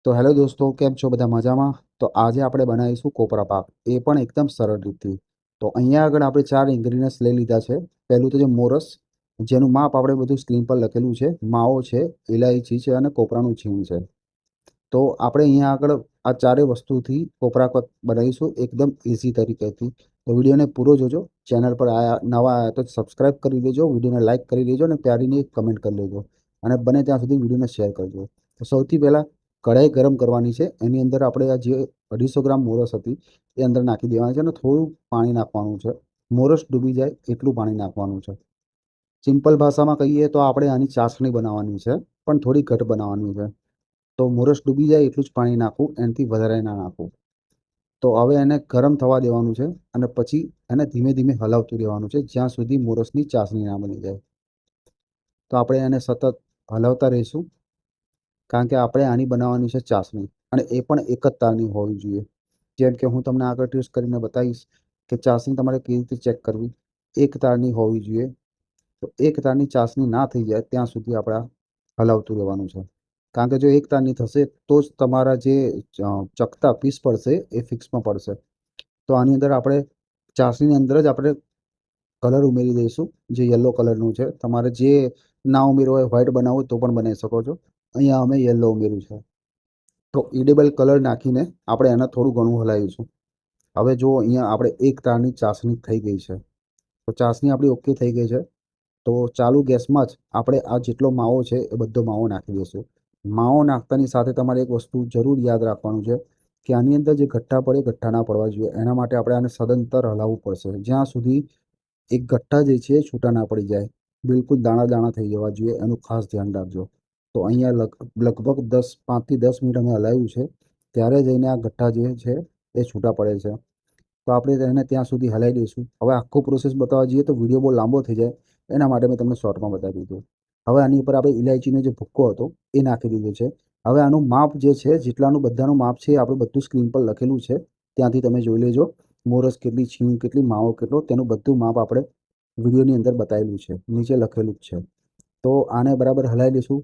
તો હેલો દોસ્તો, કેમ છો બધા મજામાં? તો આજે આપણે બનાવીશું કોપરા પાક, એ પણ એકદમ સરળ રીતથી. તો અહીંયા આગળ આપણે 4 ઇન્ગ્રીડિયન્ટ્સ લઈ લીધા છે. પહેલું તો છે મોરસ, જેનું માપ આપણે બધું સ્ક્રીન પર લખેલું છે. માવો છે, ઇલાયચી છે અને કોપરાનું છીણ છે. તો આપણે અહીંયા આગળ આ ચારેય વસ્તુથી કોપરા પાક બનાવીશું એકદમ ઇઝી તરીકેથી. તો વિડીયોને પૂરો જોજો. ચેનલ પર નવા આવ્યા તો સબસ્ક્રાઈબ કરી લેજો, વિડીયોને લાઇક કરી લેજો અને પ્યારીની એક કમેન્ટ કરી લેજો અને બને ત્યાં સુધી વિડીયોને શેર કરજો. તો સૌથી પહેલાં કઢાઈ ગરમ કરવાની છે. એની અંદર આપણે આ જે 250 ગ્રામ મોરસ હતી એ અંદર નાખી દેવાની છે અને થોડું પાણી નાખવાનું છે. મોરસ ડૂબી જાય એટલું પાણી નાખવાનું છે. સિમ્પલ ભાષામાં કહીએ તો આપણે આની ચાસણી બનાવવાની છે, પણ થોડી ઘટ બનાવવાની છે. તો મોરસ ડૂબી જાય એટલું જ પાણી નાખવું, એનાથી વધારે ના નાખવું. તો હવે એને ગરમ થવા દેવાનું છે અને પછી એને ધીમે ધીમે હલાવતું રહેવાનું છે જ્યાં સુધી મોરસની ચાસણી ના બની જાય. તો આપણે એને સતત હલાવતા રહીશું, કારણ કે આપણે આની બનાવવાની છે ચાસણી, અને એ પણ એક જ તારની હોવી જોઈએ. જેમ કે હું તમને આગળ ટેસ્ટ કરીને બતાવીશ કે ચાસણી તમારે કેવી રીતે ચેક કરવી. એક તારની હોવી જોઈએ. તો એક તારની ચાસણી ના થઈ જાય ત્યાં સુધી આપણે હલાવતું રહેવાનું છે, કારણ કે જો એક તારની થશે તો જ તમારા જે ચકતા પીસ પડશે એ ફિક્સમાં પડશે. તો આની અંદર આપણે ચાસણીની અંદર જ આપણે કલર ઉમેરી દઈશું, જે યલો કલરનું છે. તમારે જે ના ઉમેરવો હોય, વ્હાઈટ બનાવવું તો પણ બનાવી શકો છો. અહીંયા અમે યલો ઉમેર્યું છે. તો ઇડેબલ કલર નાખીને આપણે એને થોડું ઘણું હલાવીશું. હવે જો અહીંયા આપણે એક તારની ચાસણી થઈ ગઈ છે. તો ચાસણી આપણી ઓકે થઈ ગઈ છે. તો ચાલુ ગેસમાં જ આપણે આ જેટલો માવો છે એ બધો માવો નાખી દઈશું. માવો નાખતાની સાથે તમારે એક વસ્તુ જરૂર યાદ રાખવાનું છે કે આની અંદર જે ગઠ્ઠા પડે, ગઠ્ઠા ના પડવા જોઈએ. એના માટે આપણે આને સદંતર હલાવવું પડશે, જ્યાં સુધી એક ગઠ્ઠા જે છે એ છૂટા ના પડી જાય. બિલકુલ દાણા દાણા થઈ જવા જોઈએ, એનું ખાસ ધ્યાન રાખજો. તો અહીંયા લગભગ 5 થી 10 મિનિટ અમે હલાવ્યું છે, ત્યારે જઈને આ ગઠ્ઠા જે છે એ છૂટા પડે છે. તો આપણે તેને ત્યાં સુધી હલાવી દઈશું. હવે આખો પ્રોસેસ બતાવવા જઈએ તો વિડીયો બહુ લાંબો થઈ જાય, એના માટે મેં તમને શોર્ટમાં બતાવી દીધું. હવે આની ઉપર આપણે ઇલાયચીનો જે ભૂક્કો હતો એ નાખી દીધો છે. હવે આનું માપ જે છે, જેટલાનું બધાનું માપ છે એ આપણે બધું સ્ક્રીન પર લખેલું છે, ત્યાંથી તમે જોઈ લેજો. મોરસ કેટલી, છીણ કેટલી, માવો કેટલો, તેનું બધું માપ આપણે વિડીયોની અંદર બતાવેલું છે, નીચે લખેલું જ છે. તો આને બરાબર હલાવી લઈશું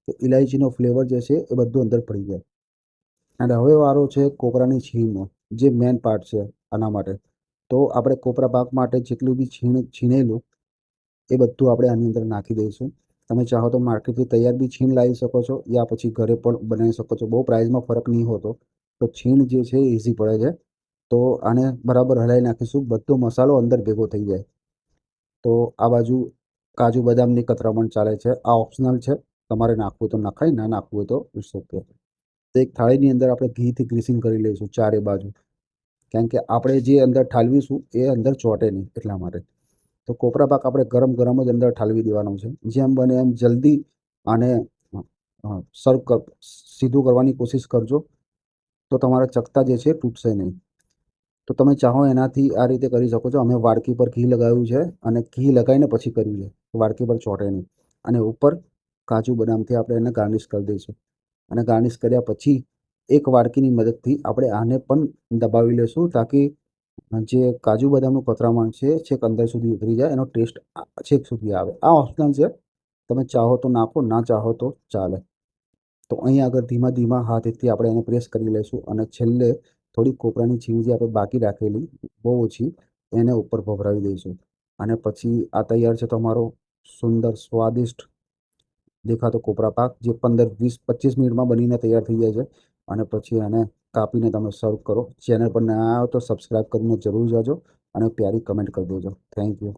કે ઇલાયચીનો ફ્લેવર જે છે એ બધું અંદર પડી જાય. અને હવે વારો છે કોપરાની છીણનો, જે મેન પાર્ટ છે આના માટે. તો આપણે કોપરા પાક માટે જેટલું બી છીણેલું એ બધું આપણે આની અંદર નાખી દઈશું. તમે ચાહો તો માર્કેટથી તૈયાર બી છીણ લાવી શકો છો, યા પછી ઘરે પણ બનાવી શકો છો. બહુ પ્રાઇઝમાં ફરક નહીં હોતો. તો છીણ જે છે એ ઇઝી પડે છે. તો આને બરાબર હલાવી નાખીશું, બધો મસાલો અંદર ભેગો થઈ જાય. તો આ બાજુ કાજુ બદામની કતરામણ ચાલે છે. આ ઓપ્શનલ છે, તમારે નાખવું તો નખાય, ના નાખવું હોય તો ઇટ્સ ઓકે. તો એક થાળીની અંદર આપણે ઘીથી ગ્રીસિંગ કરી લઈશું ચારે બાજુ, કારણ કે આપણે જે અંદર ઠાલવીશું એ અંદર ચોંટે નહીં, એટલા માટે. તો કોપરા પાક આપણે ગરમ ગરમ જ અંદર ઠાલવી દેવાનો છે. જેમ બને એમ જલ્દી આને સર્વ સીધું કરવાની કોશિશ કરજો, તો તમારા ચકતા જે છે તૂટશે નહીં. તો તમે ચાહો એનાથી આ રીતે કરી શકો છો. અમે વાડકી પર ઘી લગાવ્યું છે અને ઘી લગાવીને પછી કર્યું છે, વાડકી પર ચોંટે નહીં. અને ઉપર કાજુ બદામથી આપણે એને ગાર્નિશ કરી દઈશું. અને ગાર્નિશ કર્યા પછી એક વાડકીની મદદથી આપણે આને પણ દબાવી લઈશું, તાકી જે કાજુ બદામનું કતરામણ છે છેક અંદર સુધી ઉતરી જાય, એનો ટેસ્ટ છેક સુધી આવે. આ ઓપ્શનલ છે, તમે ચાહો તો નાખો, ના ચાહો તો ચાલે. તો અહીં આગળ ધીમા ધીમા હાથેથી આપણે એને પ્રેસ કરી લઈશું અને છેલ્લે થોડી કોપરાની છીણ જે આપણે બાકી રાખેલી, બહુ ઓછી, એને ઉપર ભભરાવી દઈશું. અને પછી આ તૈયાર છે તમારો સુંદર સ્વાદિષ્ટ દેખાતો કોપરા પાક, જે 15, 20, 25 મિનિટમાં બનીને તૈયાર થઈ જાય છે. અને પછી એને કાપીને તમે સર્વ કરો. ચેનલ પર નયા આવ્યો તો સબસ્ક્રાઈબ કરીને જરૂર જાજો અને પ્યારી કમેન્ટ કરી દેજો. Thank you.